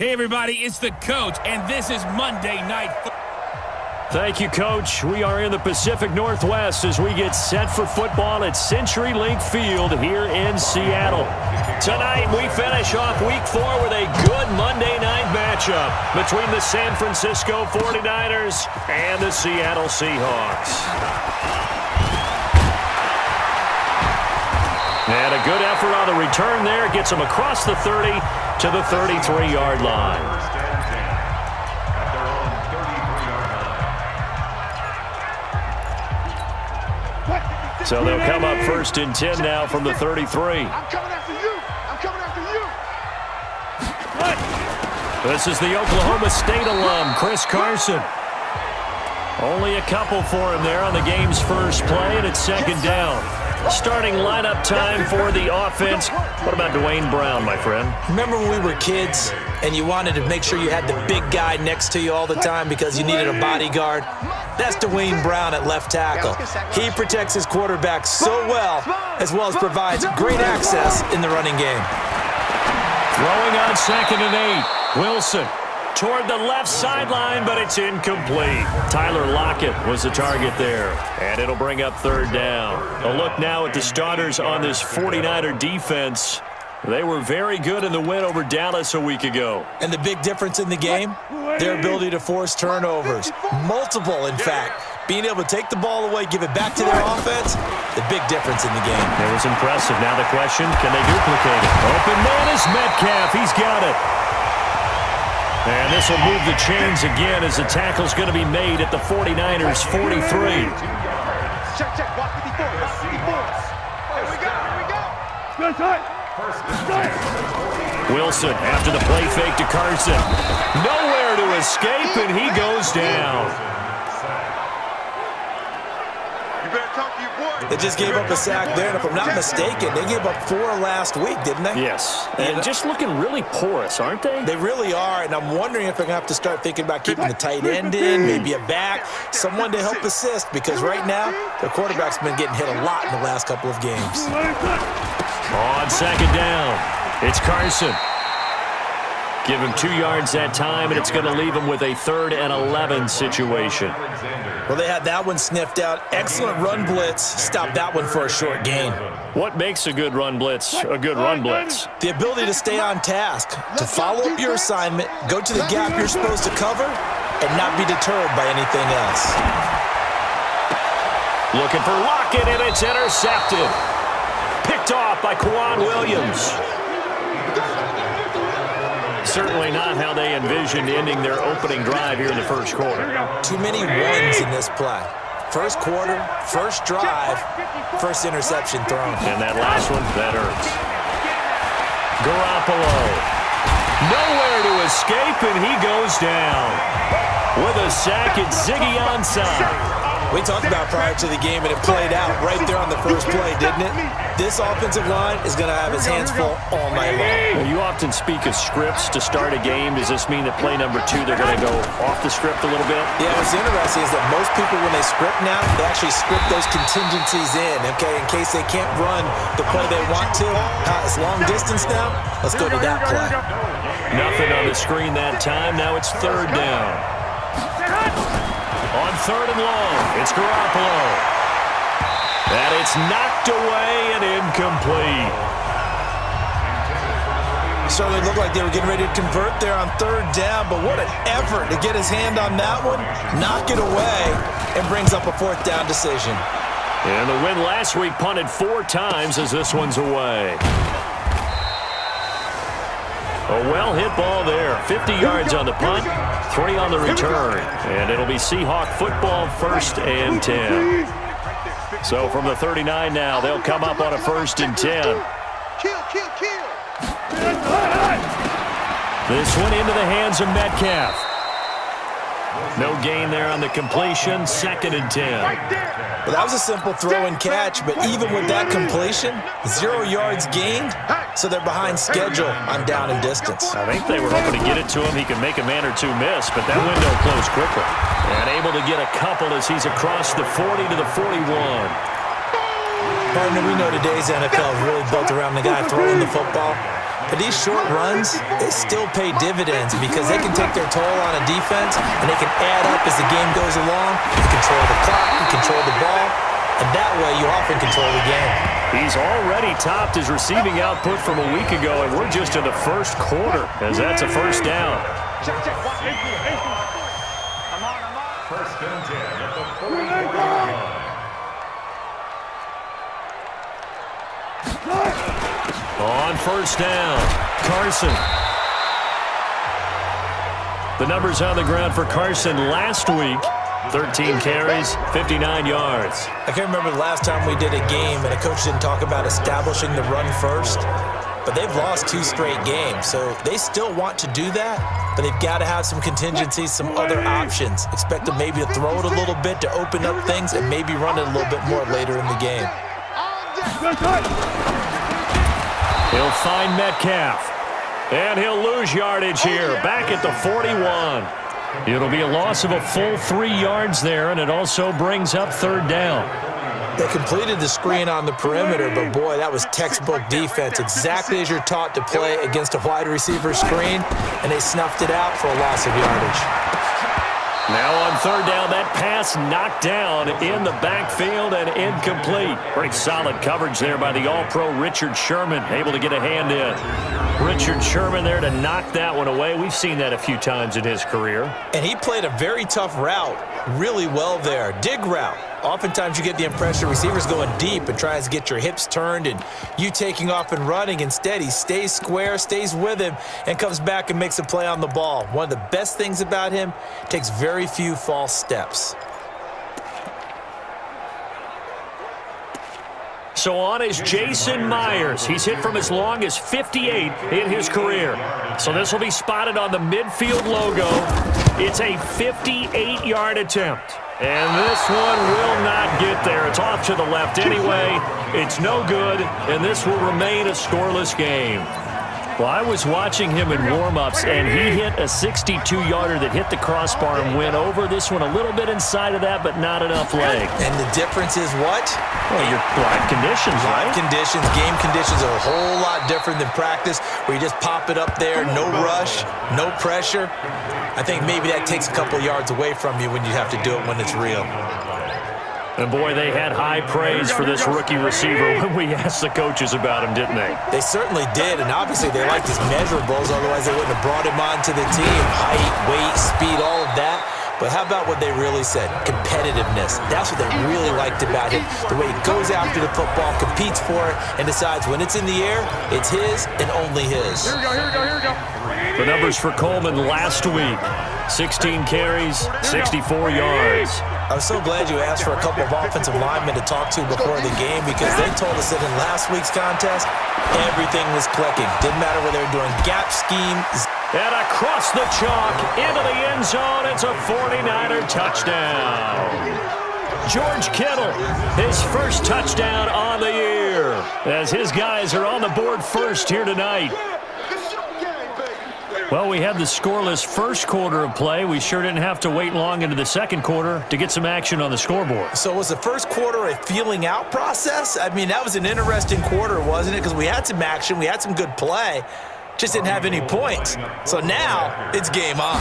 Hey, everybody, it's the coach, and this is Monday Night Football. Thank you, Coach. We are in the Pacific Northwest as we get set for football at CenturyLink Field here in Seattle. Tonight, we finish off Week 4 with a good Monday night matchup between the San Francisco 49ers and the Seattle Seahawks. And a good effort on the return there gets them across the 30 to the 33-yard line. So they'll come up 1st and 10 now from the 33. I'm coming after you. I'm coming after you. This is the Oklahoma State alum, Chris Carson. Only a couple for him there on the game's first play, and it's 2nd down. Starting lineup time for the offense. What about Dwayne Brown, my friend? Remember when we were kids and you wanted to make sure you had the big guy next to you all the time because you needed a bodyguard? That's Dwayne Brown at left tackle. He protects his quarterback so well as provides great access in the running game. Throwing on 2nd and 8. Wilson toward the left sideline, but it's incomplete. Tyler Lockett was the target there, and it'll bring up 3rd down. A look now at the starters on this 49er defense. They were very good in the win over Dallas a week ago. And the big difference in the game, their ability to force turnovers. Multiple, in fact. Being able to take the ball away, give it back to their offense, the big difference in the game. It was impressive. Now the question, can they duplicate it? Open man is Metcalf. He's got it. And this will move the chains again as the tackle's going to be made at the 49ers' 43. Check. Walk 54. Here we go. Good time. Wilson after the play fake to Carson. Nowhere to escape, and he goes down. You better talk to your boy. They just gave up a sack there, and if I'm not mistaken, they gave up 4 last week, didn't they? Yes, and just looking really porous, aren't they? They really are, and I'm wondering if they're going to have to start thinking about keeping the tight end in, maybe a back, someone to help assist, because right now, their quarterback's been getting hit a lot in the last couple of games. On 2nd down, it's Carson. Give him 2 yards that time, and it's going to leave him with a 3rd and 11 situation. Well, they had that one sniffed out. Excellent run blitz. Stopped that one for a short gain. What makes a good run blitz a good run blitz? The ability to stay on task, to follow up your assignment, go to the gap you're supposed to cover, and not be deterred by anything else. Looking for Lockett, and it's intercepted. Picked off by Quan Williams. Certainly not how they envisioned ending their opening drive here in the first quarter. Too many ones in this play. First quarter, first drive, first interception thrown. And that last one, that hurts. Garoppolo. Nowhere to escape, and he goes down. With a sack, it's Ziggy Ansah. We talked about prior to the game, and it played out right there on the first play, didn't it? This offensive line is going to have his hands full all night long. Well, you often speak of scripts to start a game. Does this mean that play number 2, they're going to go off the script a little bit? Yeah, what's interesting is that most people, when they script now, they actually script those contingencies in, okay, in case they can't run the play they want to. It's long distance now. Let's go to that play. Nothing on the screen that time. Now it's 3rd down. On 3rd and long, it's Garoppolo. And it's knocked away and incomplete. Certainly looked like they were getting ready to convert there on 3rd down, but what an effort to get his hand on that one, knock it away, and brings up a 4th down decision. And the win last week punted 4 times as this one's away. A well-hit ball there. 50 yards on the punt, 3 on the return. And it'll be Seahawk football 1st and 10. So from the 39 now, they'll come up on a 1st and 10. Kill. This one into the hands of Metcalf. No gain there on the completion. 2nd and 10. Well, that was a simple throw and catch, but even with that completion, 0 yards gained, so they're behind schedule on down and distance. I think they were hoping to get it to him. He could make a man or 2 miss, but that window closed quickly. And able to get a couple as he's across the 40 to the 41. Partner, we know today's NFL is really built around the guy throwing the football. But these short runs, they still pay dividends because they can take their toll on a defense, and they can add up as the game goes along. You control the clock, you control the ball, and that way you often control the game. He's already topped his receiving output from a week ago, and we're just in the first quarter as that's a first down. Check. Watch. I'm on. First and 10 at the 40-yard line. On first down, Carson. The numbers on the ground for Carson last week. 13 carries, 59 yards. I can't remember the last time we did a game and a coach didn't talk about establishing the run first. But they've lost 2 straight games, so they still want to do that, but they've got to have some contingencies, some other options. Expect them maybe to throw it a little bit to open up things and maybe run it a little bit more later in the game. He'll find Metcalf, and he'll lose yardage here, back at the 41. It'll be a loss of a full 3 yards there, and it also brings up third down. They completed the screen on the perimeter, but boy, that was textbook defense, exactly as you're taught to play against a wide receiver screen, and they snuffed it out for a loss of yardage. Now on third down, that pass knocked down in the backfield and incomplete. Pretty solid coverage there by the All-Pro Richard Sherman, able to get a hand in. Richard Sherman there to knock that one away. We've seen that a few times in his career. And he played a very tough route really well there. Dig route. Oftentimes you get the impression receivers going deep and tries to get your hips turned and you taking off and running. Instead, he stays square, stays with him, and comes back and makes a play on the ball. One of the best things about him, takes very few false steps. So on is Jason Myers. He's hit from as long as 58 in his career. So this will be spotted on the midfield logo. It's a 58-yard attempt. And this one will not get there. It's off to the left anyway. It's no good, and this will remain a scoreless game. Well, I was watching him in warm-ups, and he hit a 62-yarder that hit the crossbar and went over. This one a little bit inside of that, but not enough leg. And the difference is what? Well, your live conditions, right? Live conditions, game conditions are a whole lot different than practice, where you just pop it up there, no rush, no pressure. I think maybe that takes a couple yards away from you when you have to do it when it's real. And boy, they had high praise for this rookie receiver when we asked the coaches about him, didn't they? They certainly did, and obviously they liked his measurables, otherwise they wouldn't have brought him onto the team. Height, weight, speed, all of that. But how about what they really said? Competitiveness. That's what they really liked about him. The way he goes after the football, competes for it, and decides when it's in the air, it's his and only his. Here we go. The numbers for Coleman last week. 16 carries, 64 yards. I'm so glad you asked for a couple of offensive linemen to talk to before the game, because they told us that in last week's contest, everything was clicking. Didn't matter whether they were doing gap schemes. And across the chalk, into the end zone, it's a 49er touchdown. George Kittle, his first touchdown on the year, as his guys are on the board first here tonight. Well, we had the scoreless first quarter of play. We sure didn't have to wait long into the second quarter to get some action on the scoreboard. So was the first quarter a feeling out process? I mean, that was an interesting quarter, wasn't it? Because we had some action, we had some good play, just didn't have any points. So now it's game on.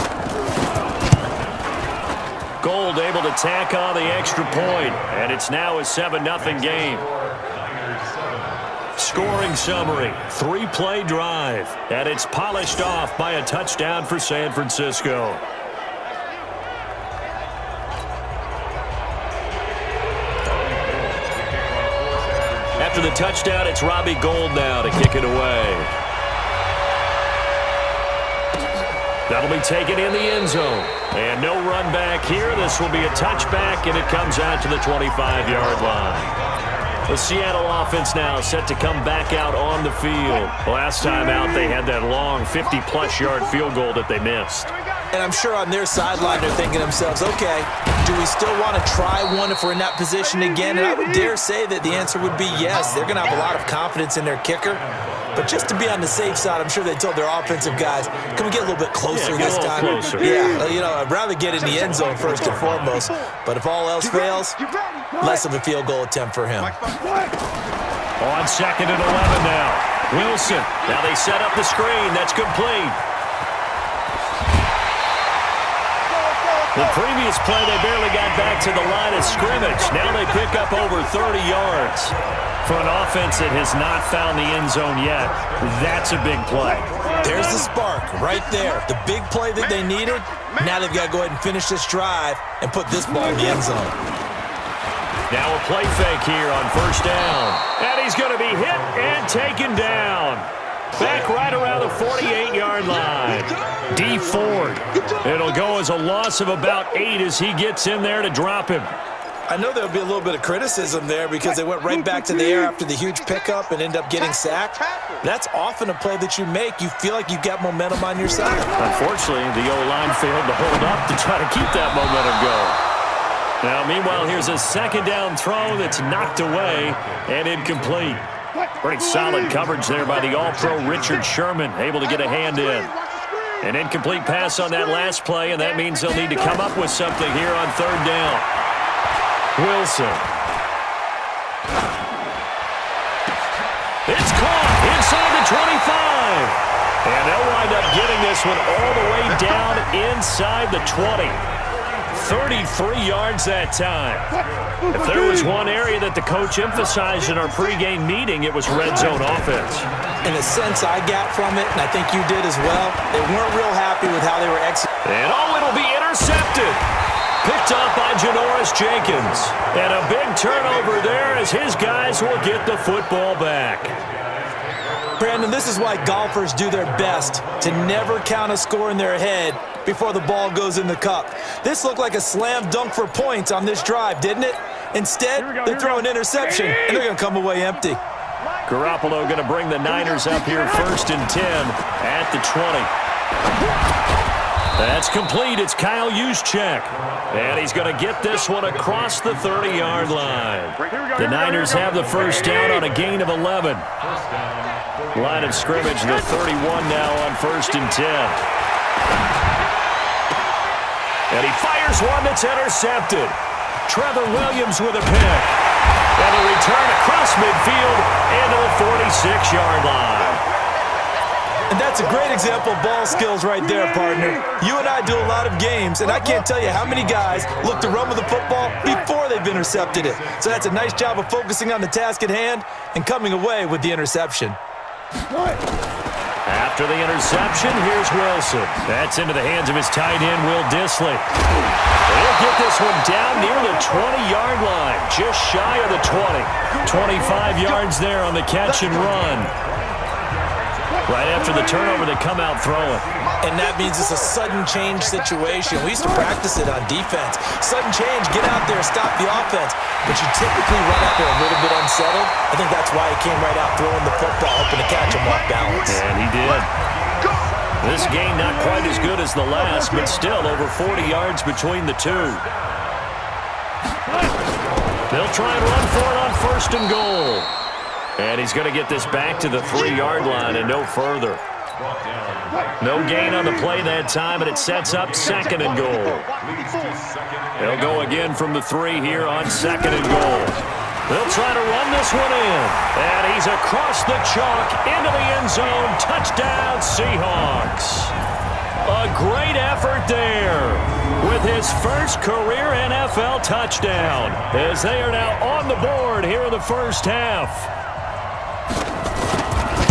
Gold able to tack on the extra point, and it's now a 7-0 game. Scoring summary, 3-play drive, and it's polished off by a touchdown for San Francisco. After the touchdown, it's Robbie Gould now to kick it away. That'll be taken in the end zone. And no run back here. This will be a touchback, and it comes out to the 25-yard line. The Seattle offense now set to come back out on the field. Last time out, they had that long 50-plus yard field goal that they missed. And I'm sure on their sideline they're thinking to themselves, okay, do we still want to try one if we're in that position again? And I would dare say that the answer would be yes. They're going to have a lot of confidence in their kicker. But just to be on the safe side, I'm sure they told their offensive guys, can we get a little bit closer this time? Closer. Yeah, you know, I'd rather get in the end zone first and foremost. But if all else fails, less of a field goal attempt for him. On 2nd and 11 now. Wilson. Now they set up the screen. That's complete. The previous play, they barely got back to the line of scrimmage. Now they pick up over 30 yards. For an offense that has not found the end zone yet, that's a big play. There's the spark right there. The big play that they needed. Now they've got to go ahead and finish this drive and put this ball in the end zone. Now a play fake here on 1st down. And he's going to be hit and taken down. Back right around the 48-yard line. D Ford. It'll go as a loss of about 8 as he gets in there to drop him. I know there'll be a little bit of criticism there because they went right back to the air after the huge pickup and end up getting sacked. That's often a play that you make. You feel like you've got momentum on your side. Unfortunately, the O-line failed to hold up to try to keep that momentum going. Now, meanwhile, here's a 2nd down throw that's knocked away and incomplete. Pretty solid coverage there by the All-Pro Richard Sherman, able to get a hand in. An incomplete pass on that last play, and that means they'll need to come up with something here on 3rd down. Wilson. It's caught inside the 25. And they'll wind up getting this one all the way down inside the 20. 33 yards that time. If there was one area that the coach emphasized in our pregame meeting, it was red zone offense. In the sense I got from it, and I think you did as well, they weren't real happy with how they were executing. And it'll be intercepted. Picked up by Janoris Jenkins. And a big turnover there as his guys will get the football back. Brandon, this is why golfers do their best to never count a score in their head before the ball goes in the cup. This looked like a slam dunk for points on this drive, didn't it? Instead, they're throwing interception, and they're going to come away empty. Garoppolo going to bring the Niners up here 1st and 10 at the 20. That's complete. It's Kyle Juszczyk. And he's going to get this one across the 30-yard line. The Niners have the 1st down on a gain of 11. Line of scrimmage, the 31 now on 1st and 10. And he fires one that's intercepted. Trevor Williams with a pick. And a return across midfield into the 46-yard line. And that's a great example of ball skills right there, partner. You and I do a lot of games, and I can't tell you how many guys look to run with the football before they've intercepted it. So that's a nice job of focusing on the task at hand and coming away with the interception. After the interception, here's Wilson. That's into the hands of his tight end, Will Dissly. He'll get this one down near the 20-yard line, just shy of the 20. 25 yards there on the catch and run. Right after the turnover, they come out throwing. And that means it's a sudden change situation. We used to practice it on defense. Sudden change, get out there, stop the offense. But you typically run out there a little bit unsettled. I think that's why he came right out throwing the football, hoping to catch him off balance. And he did. This game not quite as good as the last, but still over 40 yards between the two. They'll try and run for it on 1st and goal. And he's going to get this back to the 3-yard line and no further. No gain on the play that time, and it sets up 2nd and goal. They'll go again from the 3 here on 2nd and goal. They'll try to run this one in. And he's across the chalk into the end zone. Touchdown, Seahawks. A great effort there with his first career NFL touchdown as they are now on the board here in the 1st half.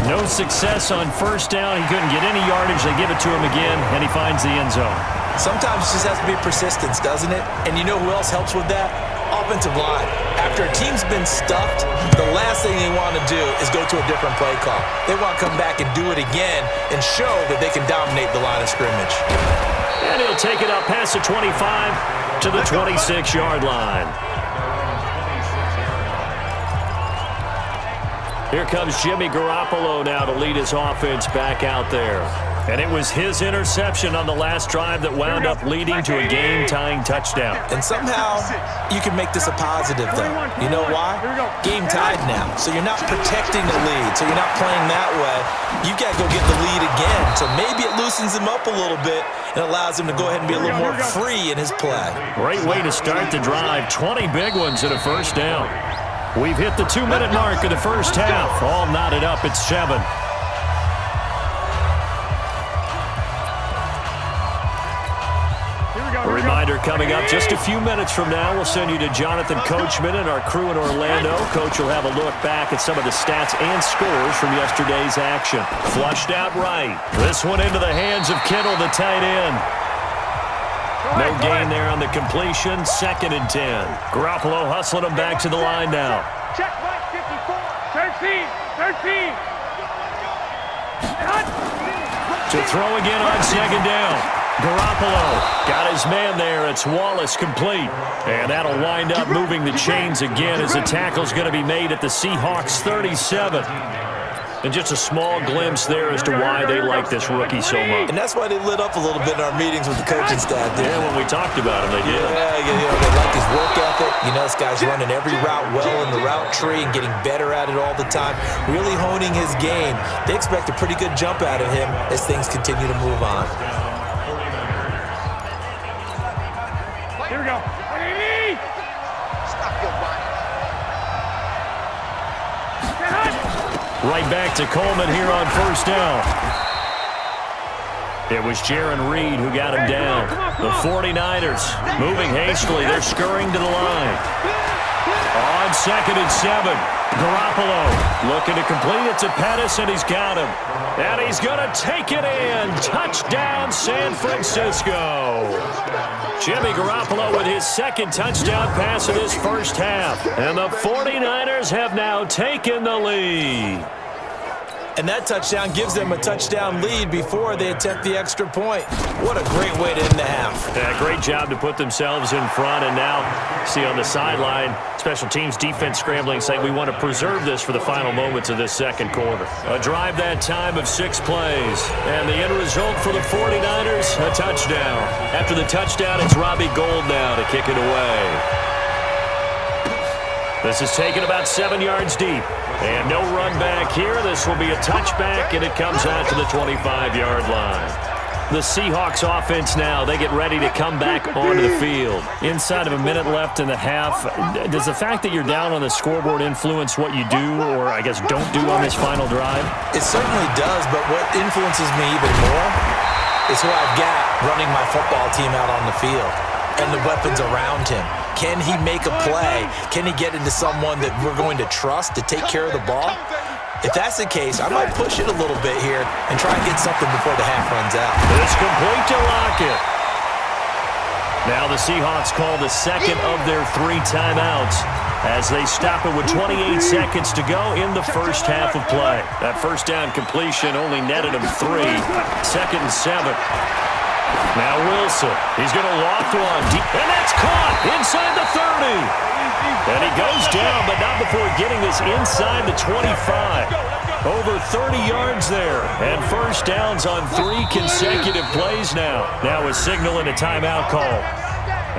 No success on 1st down. He couldn't get any yardage. They give it to him again, and he finds the end zone. Sometimes it just has to be persistence, doesn't it? And you know who else helps with that? Offensive line. After a team's been stuffed, the last thing they want to do is go to a different play call. They want to come back and do it again and show that they can dominate the line of scrimmage. And he'll take it up past the 25 to the 26-yard line. Here comes Jimmy Garoppolo now to lead his offense back out there. And it was his interception on the last drive that wound up leading to a game-tying touchdown. And somehow, you can make this a positive, though. You know why? Game tied now, so you're not protecting the lead, so you're not playing that way. You've got to go get the lead again, so maybe it loosens him up a little bit and allows him to go ahead and be a little more free in his play. Great way to start the drive. 20 big ones at a 1st down. We've hit the 2-minute mark of the first half. All knotted up at 7. A reminder coming up just a few minutes from now. We'll send you to Jonathan Coachman and our crew in Orlando. Coach will have a look back at some of the stats and scores from yesterday's action. Flushed out right. This one into the hands of Kittle, the tight end. No gain there on the completion. 2nd and 10. Garoppolo hustling him back to the line now. Check right, 54. 13. To throw again on 2nd down. Garoppolo got his man there. It's Wallace complete. And that'll wind up moving the chains again as the tackle's going to be made at the Seahawks 37. And just a small glimpse there as to why they like this rookie so much. And that's why they lit up a little bit in our meetings with the coaching staff. Yeah, when we talked about him, they did. Yeah, they like his work ethic. You know, this guy's running every route well in the route tree and getting better at it all the time, really honing his game. They expect a pretty good jump out of him as things continue to move on. Here we go. Right back to Coleman here on 1st down. It was Jaron Reed who got him down. The 49ers moving hastily. They're scurrying to the line. On 2nd and 7. Garoppolo looking to complete it to Pettis, and he's got him. And he's going to take it in. Touchdown, San Francisco. Jimmy Garoppolo with his 2nd touchdown pass of this first half. And the 49ers have now taken the lead. And that touchdown gives them a touchdown lead before they attempt the extra point. What a great way to end the half. Yeah, great job to put themselves in front. And now, see on the sideline, special teams defense scrambling, saying we want to preserve this for the final moments of this 2nd quarter. A drive that time of 6 plays. And the end result for the 49ers, a touchdown. After the touchdown, it's Robbie Gould now to kick it away. This is taken about 7 yards deep. And no run back here. This will be a touchback, and it comes out to the 25-yard line. The Seahawks offense now, they get ready to come back onto the field. Inside of a minute left in the half, does the fact that you're down on the scoreboard influence what you do, or I guess don't do on this final drive? It certainly does, but what influences me even more is who I've got running my football team out on the field and the weapons around him. Can he make a play? Can he get into someone that we're going to trust to take care of the ball? If that's the case, I might push it a little bit here and try and get something before the half runs out. It's complete to Lockett. Now the Seahawks call the 2nd of their 3 timeouts as they stop it with 28 seconds to go in the first half of play. That first down completion only netted him 3. 2nd and 7. Now Wilson, he's going to loft one deep, and that's caught inside the 30. And he goes down, but not before getting this inside the 25. Over 30 yards there, and first downs on 3 consecutive plays now. Now a signal and a timeout call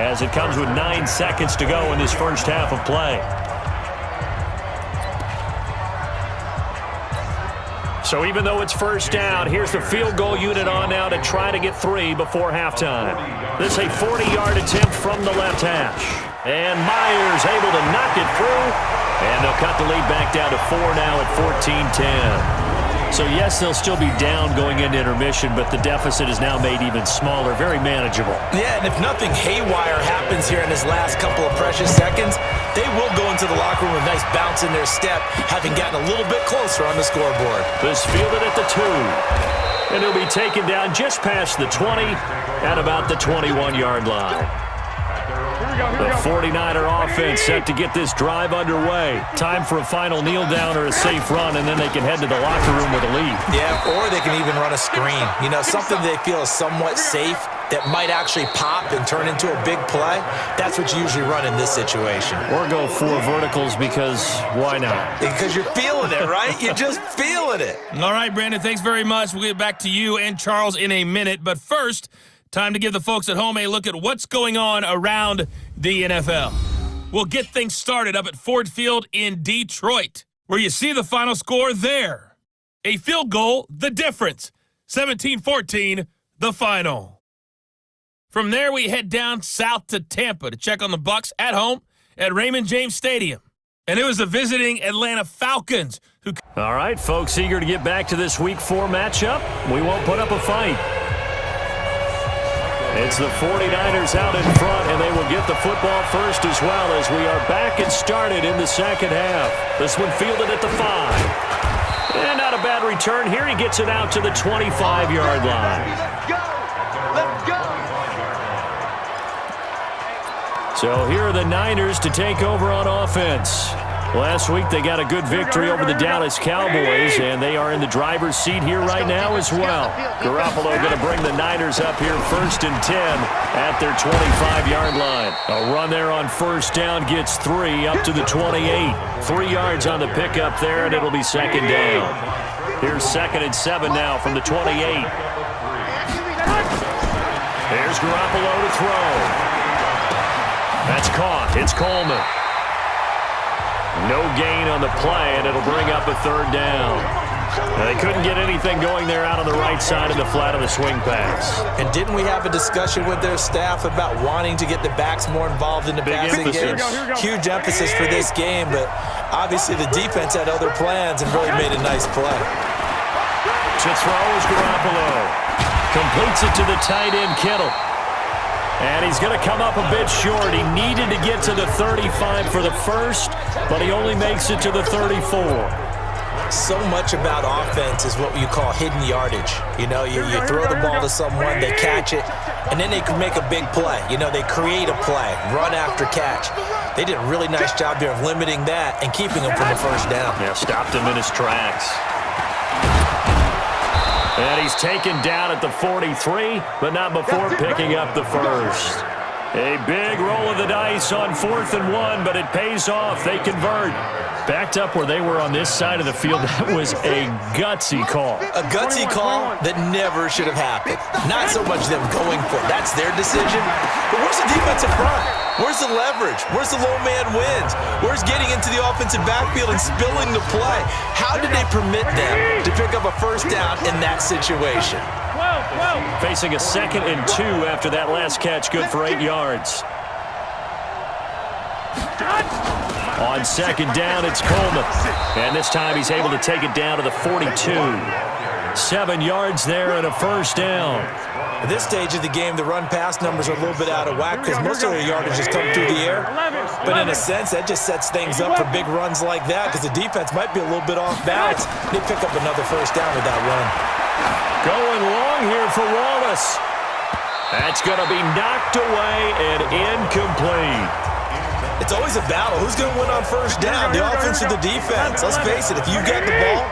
as it comes with 9 seconds to go in this first half of play. So even though it's first down, here's the field goal unit on now to try to get 3 before halftime. This is a 40-yard attempt from the left hash. And Myers able to knock it through. And they'll cut the lead back down to 4 now at 14-10. So yes, they'll still be down going into intermission, but the deficit is now made even smaller, very manageable. Yeah, and if nothing haywire happens here in this last couple of precious seconds, they will go into the locker room with a nice bounce in their step, having gotten a little bit closer on the scoreboard. This fielded at the 2. And he'll be taken down just past the 20 at about the 21-yard line. The 49er offense set to get this drive underway. Time for a final kneel down or a safe run, and then they can head to the locker room with a lead. Yeah, or they can even run a screen. You know, something they feel is somewhat safe that might actually pop and turn into a big play. That's what you usually run in this situation. Or go 4 verticals because why not? Because you're feeling it, right? You're just feeling it. All right, Brandon, thanks very much. We'll get back to you and Charles in a minute. But first, time to give the folks at home a look at what's going on around the NFL. We'll get things started up at Ford Field in Detroit, where you see the final score there. A field goal, the difference. 17-14, the final. From there, we head down south to Tampa to check on the Bucs at home at Raymond James Stadium. And it was the visiting Atlanta Falcons who... All right, folks, eager to get back to this Week 4 matchup. We won't put up a fight. It's the 49ers out in front, and they will get the football first as well as we are back and started in the second half. This one fielded at the 5. And not a bad return here. He gets it out to the 25-yard line. Let's go! Let's go! So here are the Niners to take over on offense. Last week they got a good victory over the Dallas Cowboys, and they are in the driver's seat here right now as well. Garoppolo going to bring the Niners up here 1st and 10 at their 25-yard line. A run there on first down gets 3 up to the 28. 3 yards on the pickup there, and it'll be second down. Here's 2nd and 7 now from the 28. Here's Garoppolo to throw. That's caught. It's Coleman. No gain on the play, and it'll bring up a 3rd down. Now, they couldn't get anything going there out on the right side of the flat of the swing pass. And didn't we have a discussion with their staff about wanting to get the backs more involved in the passing game? Huge emphasis for this game, but obviously the defense had other plans and really made a nice play. To throw is Garoppolo. Completes it to the tight end, Kittle. And he's going to come up a bit short. He needed to get to the 35 for the first, but he only makes it to the 34. So much about offense is what you call hidden yardage. You know, you throw the ball to someone, they catch it, and then they can make a big play. You know, they create a play, run after catch. They did a really nice job there of limiting that and keeping him from the first down. Yeah, stopped him in his tracks. And he's taken down at the 43, but not before picking up the first. A big roll of the dice on 4th and 1, but it pays off. They convert. Backed up where they were on this side of the field, that was a gutsy call. A gutsy call that never should have happened. Not so much them going for it. That's their decision. But where's the defensive front? Where's the leverage? Where's the low man wins? Where's getting into the offensive backfield and spilling the play? How did they permit them to pick up a first down in that situation? Facing a 2nd and 2 after that last catch, good for 8 yards. On 2nd down, it's Coleman. And this time he's able to take it down to the 42. 7 yards there and a first down. At this stage of the game, the run-pass numbers are a little bit out of whack because most of their yardage has come through the air. But in a sense, that just sets things up for big runs like that because the defense might be a little bit off balance. They pick up another first down with that run. Going long here for Wallace. That's going to be knocked away and incomplete. It's always a battle. Who's going to win on first down, the offense or the defense? Let's face it, if you get the ball,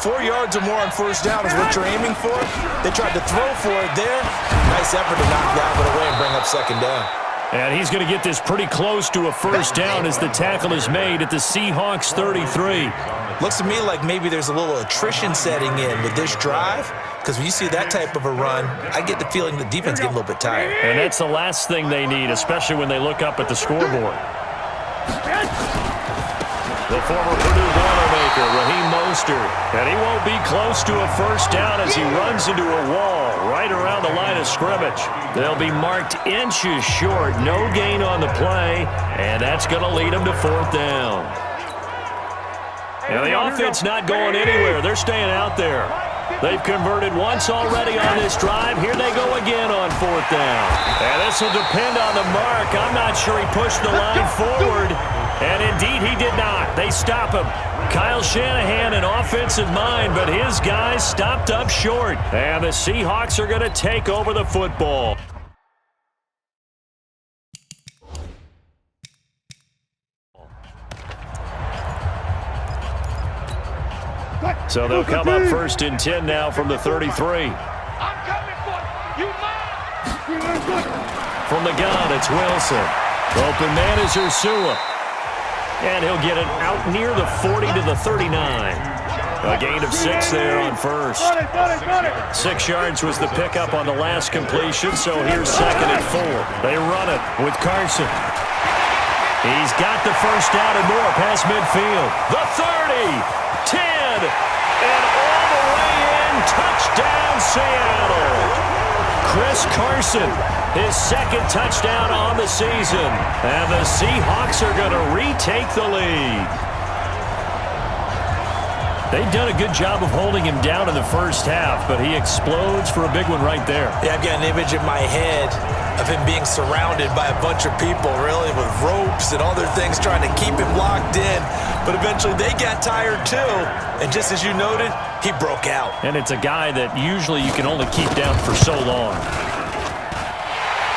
4 yards or more on first down is what you're aiming for. They tried to throw for it there. Nice effort to knock that one away and bring up 2nd down. And he's going to get this pretty close to a first down as the tackle is made at the Seahawks 33. Looks to me like maybe there's a little attrition setting in with this drive, because when you see that type of a run, I get the feeling the defense getting a little bit tired. And that's the last thing they need, especially when they look up at the scoreboard. The former Purdue Boilermaker, Raheem Mostert, and he won't be close to a first down as he runs into a wall right around the line of scrimmage. They'll be marked inches short, no gain on the play, and that's going to lead them to 4th down. Now the offense not going anywhere. They're staying out there. They've converted once already on this drive. Here they go again on 4th down. And this will depend on the mark. I'm not sure he pushed the line forward. And indeed he did not. They stop him. Kyle Shanahan in offensive mind, but his guys stopped up short. And the Seahawks are going to take over the football. So they'll come up 1st and 10 now from the 33. I'm coming for you. You mine. From the gun, it's Wilson. Open man is Ursua. And he'll get it out near the 40 to the 39. A gain of 6 there on first. 6 yards was the pickup on the last completion, so here's 2nd and 4. They run it with Carson. He's got the first down and more past midfield. The 30, 10, and all the way in. Touchdown, Seattle. Chris Carson his second touchdown on the season. And the Seahawks are going to retake the lead. They've done a good job of holding him down in the first half, but he explodes for a big one right there. Yeah, I've got an image in my head of him being surrounded by a bunch of people, really, with ropes and other things trying to keep him locked in. But eventually they got tired too, and just as you noted, he broke out. And it's a guy that usually you can only keep down for so long.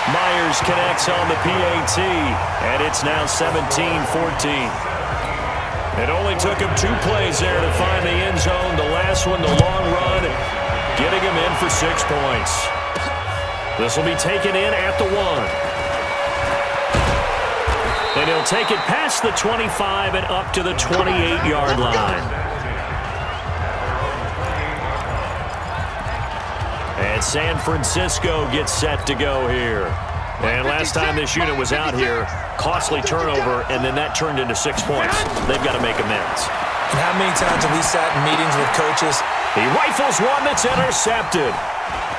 Myers connects on the PAT, and it's now 17-14. It only took him 2 plays there to find the end zone. The last one, the long run, getting him in for 6 points. This will be taken in at the 1. And he'll take it past the 25 and up to the 28-yard line. And San Francisco gets set to go here. And last time this unit was out here, costly turnover, and then that turned into 6 points. They've got to make amends. And how many times have we sat in meetings with coaches? He rifles one that's intercepted.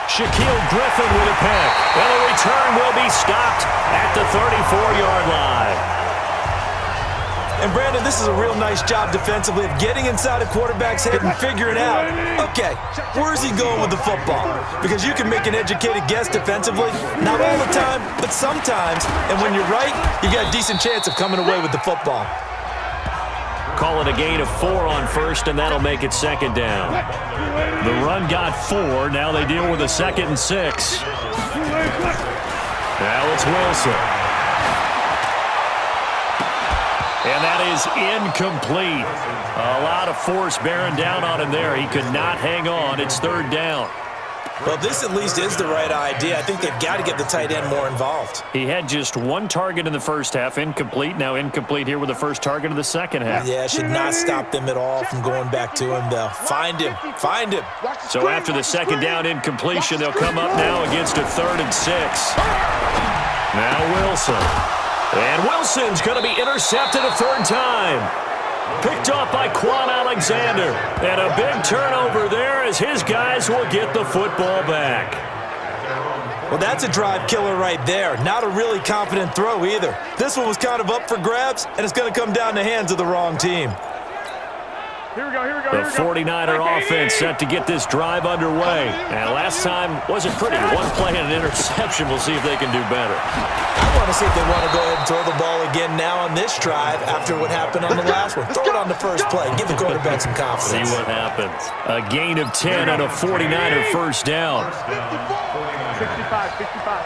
Shaquille Griffin with a pick. And the return will be stopped at the 34-yard line. And, Brandon, this is a real nice job defensively of getting inside a quarterback's head and figuring out, okay, where's he going with the football? Because you can make an educated guess defensively, not all the time, but sometimes. And when you're right, you got a decent chance of coming away with the football. Call it a gain of 4 on first, and that'll make it second down. The run got 4. Now they deal with a 2nd and 6. Now it's Wilson. And that is incomplete. A lot of force bearing down on him there. He could not hang on. It's 3rd down. Well, this at least is the right idea. I think they've got to get the tight end more involved. He had just 1 target in the first half, incomplete. Now incomplete here with the first target of the second half. Yeah, should not stop them at all from going back to him, though. Find him. Find him. So after the second down incompletion, they'll come up now against a 3rd and 6. Now Wilson. And Wilson's going to be intercepted a 3rd time. Picked off by Quan Alexander. And a big turnover there as his guys will get the football back. Well, that's a drive killer right there. Not a really confident throw either. This one was kind of up for grabs, and it's going to come down the hands of the wrong team. Here we go, here we go, The here we go. 49er offense set to get this drive underway. And last time wasn't pretty. 1 play and an interception. We'll see if they can do better. I want to see if they want to go ahead and throw the ball again now on this drive after what happened on the last one. Throw it on the first play. Give the quarterback some confidence. See what happens. A gain of 10 and a 49er first down. 65, 65.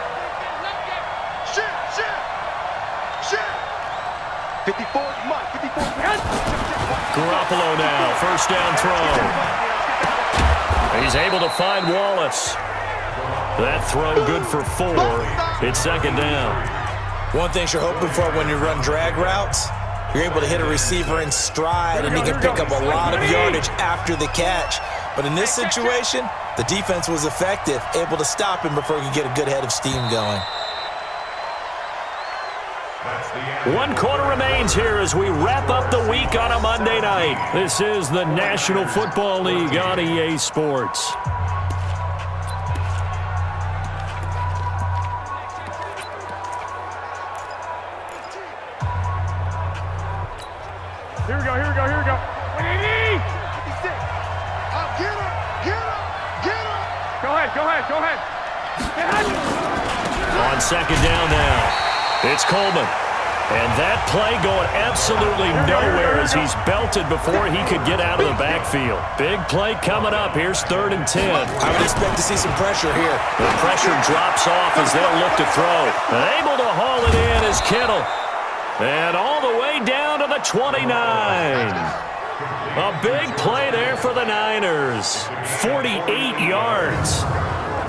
Shit. 54, come on, 54. Garoppolo now, first down throw. He's able to find Wallace. That throw good for 4. It's second down. One thing you're hoping for when you run drag routes, you're able to hit a receiver in stride and he can pick up a lot of yardage after the catch. But in this situation, the defense was effective, able to stop him before he could get a good head of steam going. 1 quarter remains here as we wrap up the week on a Monday night. This is the National Football League on EA Sports. Here we go, here we go, here we go. 180! 56. Get him. Go ahead. On second down now, it's Coleman. And that play going absolutely nowhere as he's belted before he could get out of the backfield. Big play coming up. Here's 3rd and 10. I would expect to see some pressure here. The pressure drops off as they'll look to throw. And able to haul it in is Kittle. And all the way down to the 29. A big play there for the Niners. 48 yards.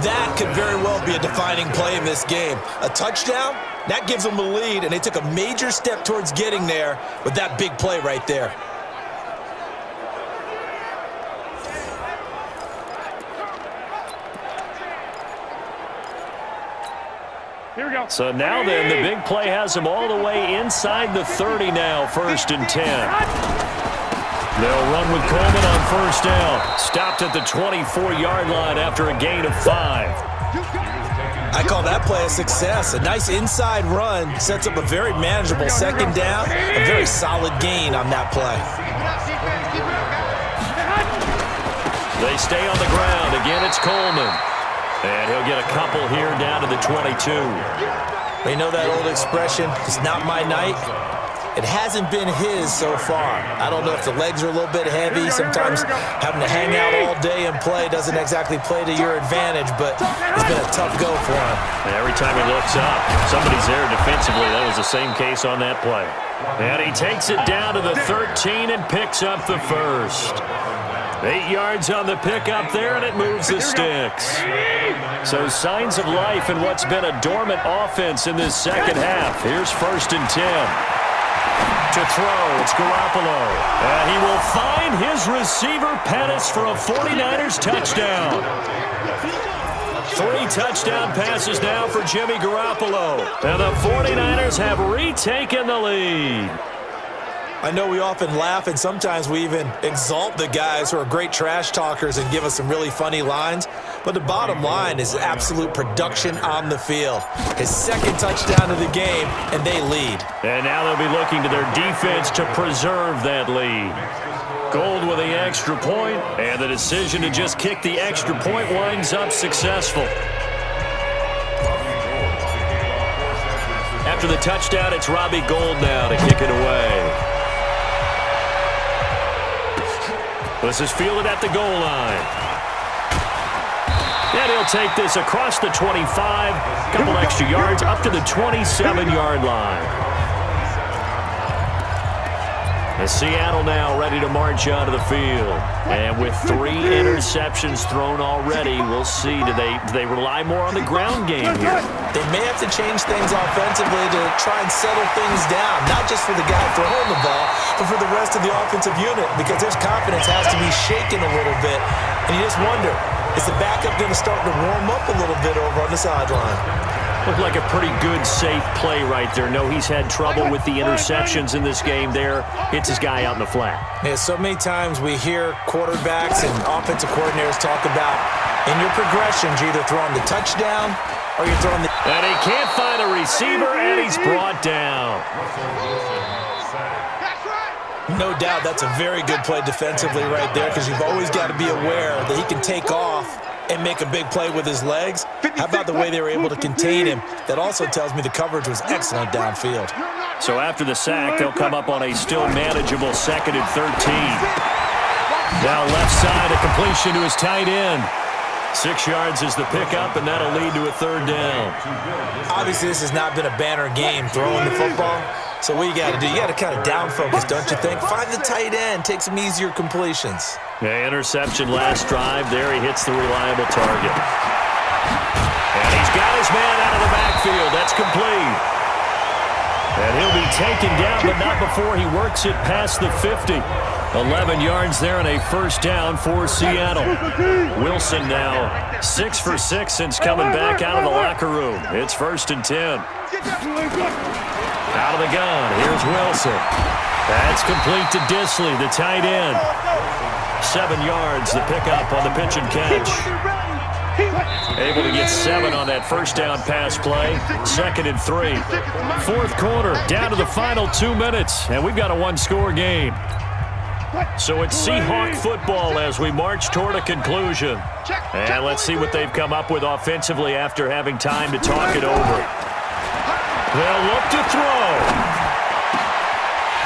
That could very well be a defining play in this game. A touchdown, that gives them a lead, and they took a major step towards getting there with that big play right there. Here we go. So now then, the big play has them all the way inside the 30 now, 1st and 10. They'll run with Coleman on first down. Stopped at the 24-yard line after a gain of 5. I call that play a success. A nice inside run sets up a very manageable second down, a very solid gain on that play. They stay on the ground. Again, it's Coleman. And he'll get a couple here down to the 22. You know that old expression, it's not my night? It hasn't been his so far. I don't know if the legs are a little bit heavy. Sometimes having to hang out all day and play doesn't exactly play to your advantage, but it's been a tough go for him. And every time he looks up, somebody's there defensively. That was the same case on that play. And he takes it down to the 13 and picks up the first. 8 yards on the pickup there, and it moves the sticks. So signs of life in what's been a dormant offense in this second half. Here's 1st and 10. To throw, it's Garoppolo. And he will find his receiver, Pettis, for a 49ers touchdown. 3 touchdown passes now for Jimmy Garoppolo. And the 49ers have retaken the lead. I know we often laugh and sometimes we even exalt the guys who are great trash talkers and give us some really funny lines. But the bottom line is absolute production on the field. His 2nd touchdown of the game, and they lead. And now they'll be looking to their defense to preserve that lead. Gold with the extra point, and the decision to just kick the extra point winds up successful. After the touchdown, it's Robbie Gould now to kick it away. This is fielded at the goal line. And he'll take this across the 25, couple extra yards, up to the 27-yard line. And Seattle now ready to march onto the field. And with 3 interceptions thrown already, we'll see, do they rely more on the ground game here? They may have to change things offensively to try and settle things down, not just for the guy throwing the ball, but for the rest of the offensive unit, because his confidence has to be shaken a little bit. And you just wonder, is the backup going to start to warm up a little bit over on the sideline? Looked like a pretty good, safe play right there. No, he's had trouble with the interceptions in this game there. Hits his guy out in the flat. Yeah, so many times we hear quarterbacks and offensive coordinators talk about in your progressions, you're either throwing the touchdown or you're throwing the... And he can't find a receiver, and he's brought down. No doubt that's a very good play defensively right there, because you've always got to be aware that he can take off and make a big play with his legs. How about the way they were able to contain him? That also tells me the coverage was excellent downfield. So after the sack, they'll come up on a still manageable 2nd and 13. Now left side, a completion to his tight end. 6 yards is the pickup, and that'll lead to a 3rd down. Obviously, this has not been a banner game throwing the football. So what you got to do, you got to kind of down focus, don't you think? Find the tight end, take some easier completions. Yeah, interception last drive. There he hits the reliable target. And he's got his man out of the backfield. That's complete. And he'll be taken down, but not before he works it past the 50. 11 yards there and a 1st down for Seattle. Wilson now 6 for 6 since coming back out of the locker room. It's 1st and 10. Out of the gun, here's Wilson. That's complete to Disley, the tight end. 7 yards, the pickup on the pitch and catch. Able to get 7 on that 1st down pass play. 2nd and 3. 4th quarter, down to the final 2 minutes, and we've got a 1-score game. So it's Seahawk football as we march toward a conclusion. And let's see what they've come up with offensively after having time to talk it over. They'll look to throw.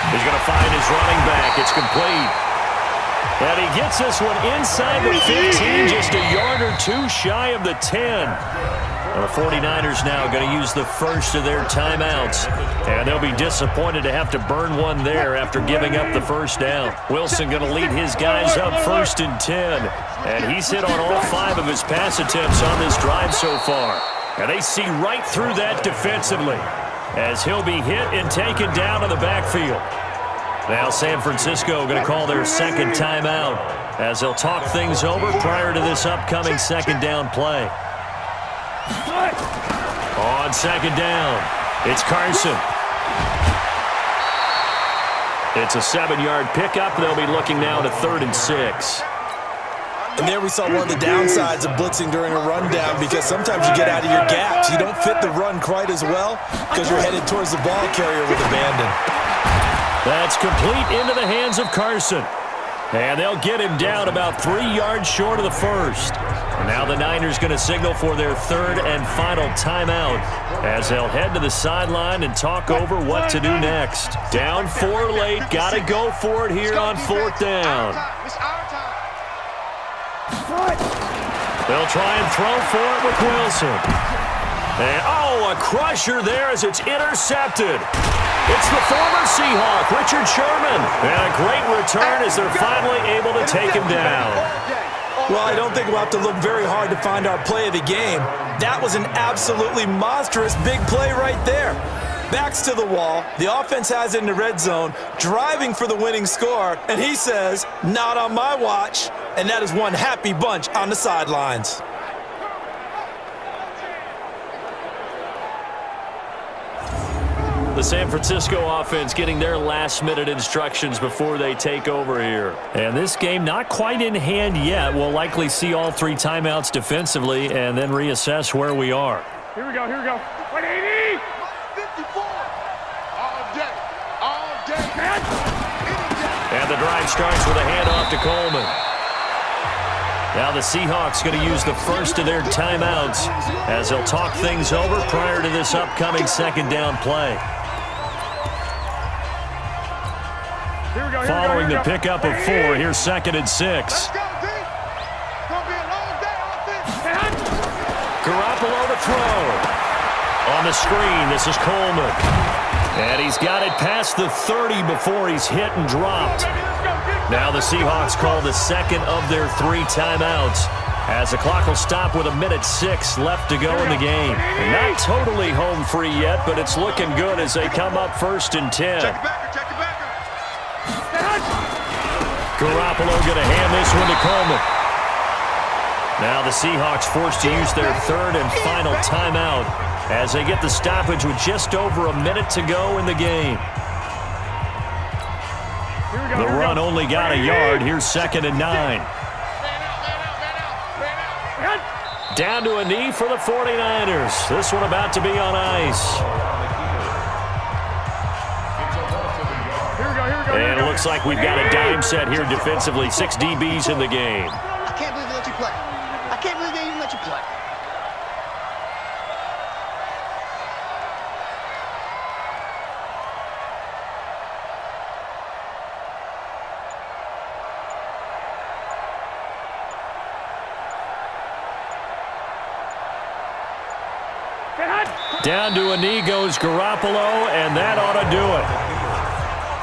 He's going to find his running back. It's complete. And he gets this one inside the 15, just a yard or 2 shy of the 10. And the 49ers now going to use the first of their timeouts. And they'll be disappointed to have to burn one there after giving up the 1st down. Wilson going to lead his guys up 1st and 10. And he's hit on all 5 of his pass attempts on this drive so far. And they see right through that defensively as he'll be hit and taken down in the backfield. Now San Francisco going to call their 2nd timeout as they'll talk things over prior to this upcoming 2nd down play. On 2nd down, it's Carson. It's a 7-yard pickup. They'll be looking now to 3rd and 6. And there we saw one of the downsides of blitzing during a rundown, because sometimes you get out of your gaps. You don't fit the run quite as well because you're headed towards the ball carrier with abandon. That's complete into the hands of Carson. And they'll get him down about 3 yards short of the first. And now the Niners going to signal for their third and final timeout as they'll head to the sideline and talk over what to do next. Down 4 late, got to go for it here on 4th down. They'll try and throw for it with Wilson. And, a crusher there as it's intercepted. It's the former Seahawk, Richard Sherman. And a great return as they're finally able to take him down. Well, I don't think we'll have to look very hard to find our play of the game. That was an absolutely monstrous big play right there. Backs to the wall. The offense has it in the red zone, driving for the winning score. And he says, not on my watch. And that is one happy bunch on the sidelines. The San Francisco offense getting their last-minute instructions before they take over here. And this game not quite in hand yet. We'll likely see all 3 timeouts defensively and then reassess where we are. Here we go, here we go. 180! 54! All day, man! And the drive starts with a handoff to Coleman. Now the Seahawks going to use the first of their timeouts as they'll talk things over prior to this upcoming second down play. Following the pickup of 4, here's 2nd and 6. Garoppolo to throw. On the screen, this is Coleman. And he's got it past the 30 before he's hit and dropped. Now the Seahawks call the second of their 3 timeouts as the clock will stop with 1:06 left to go in the game. And not totally home free yet, but it's looking good as they come up 1st and 10. Garoppolo going to hand this one to Coleman. Now the Seahawks forced to use their 3rd and final timeout as they get the stoppage with just over a minute to go in the game. The run only got a yard. Here's 2nd and 9. Down to a knee for the 49ers. This one about to be on ice. And it looks like we've got a dime set here defensively. 6 DBs in the game. I can't believe they let you play. I can't believe they even let you play. Down to a knee goes Garoppolo, and that ought to do it.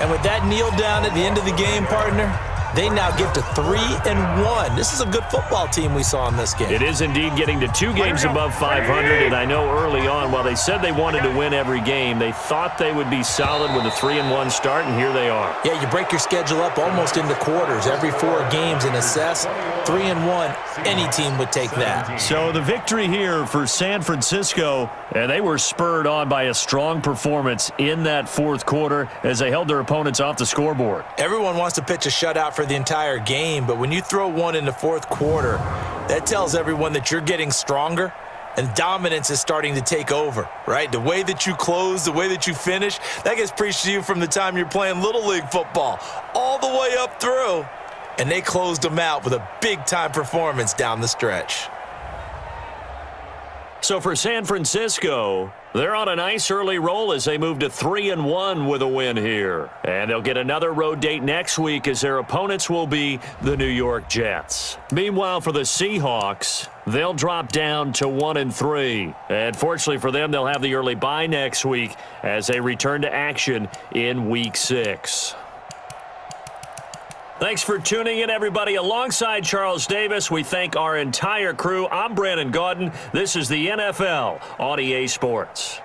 And with that kneel down at the end of the game, partner, they now get to 3-1. This is a good football team we saw in this game. It is indeed getting to 2 games above 500, and I know early on, while they said they wanted to win every game, they thought they would be solid with a 3-1 start, and here they are. Yeah, you break your schedule up almost into quarters, every 4 games, and assess 3-1. Any team would take that. So the victory here for San Francisco, and they were spurred on by a strong performance in that 4th quarter as they held their opponents off the scoreboard. Everyone wants to pitch a shutout for the entire game, but when you throw one in the 4th quarter, that tells everyone that you're getting stronger and dominance is starting to take over, right? The way that you close, the way that you finish, that gets preached to you from the time you're playing Little League football all the way up through. And they closed them out with a big-time performance down the stretch. So for San Francisco, they're on a nice early roll as they move to 3-1 with a win here. And they'll get another road date next week as their opponents will be the New York Jets. Meanwhile, for the Seahawks, they'll drop down to 1-3. And fortunately for them, they'll have the early bye next week as they return to action in Week 6. Thanks for tuning in, everybody. Alongside Charles Davis, we thank our entire crew. I'm Brandon Gaudin. This is the NFL on EA Sports.